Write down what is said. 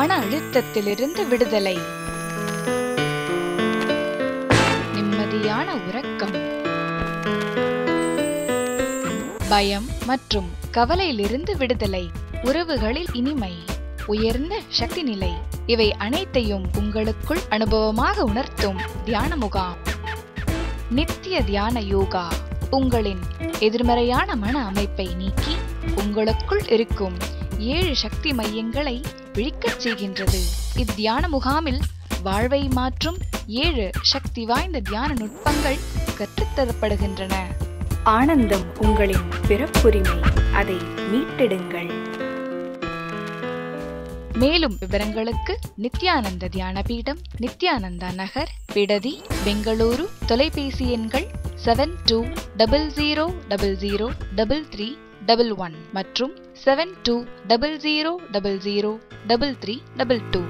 மன அழுத்தத்திலிருந்து விடுதலை, நிம்மதியான உறக்கம், பயம் மற்றும் கவலையிலிருந்து விடுதலை, உறவுகளில் இனிமை, உயர்ந்த சக்தி நிலை, இவை அனைத்தையும் உங்களுக்குள் அனுபவமாக உணர்த்தும் தியான முகாம். நித்திய தியான யோகா உங்களின் எதிர்மறையான மன அமைப்பை நீக்கி உங்களுக்குள் இருக்கும் 7 சக்தி மையங்களை விழிக்கச் செய்கின்றது. இத்தியான முகாமில் வாழ்வை மாற்றும் 7 சக்தி வாய்ந்த தியான நுட்பங்கள் கற்றுத்தரப்படுகின்றன. ஆனந்தம் உங்களின் பிறப்புரிமை, அதை மீட்டெடுங்கள். மேலும் விவரங்களுக்கு நித்யானந்த தியான பீடம், நித்யானந்தா நகர், பிடதி, பெங்களூரு. தொலைபேசி எண்கள் 7200003311 மற்றும் 7200003322.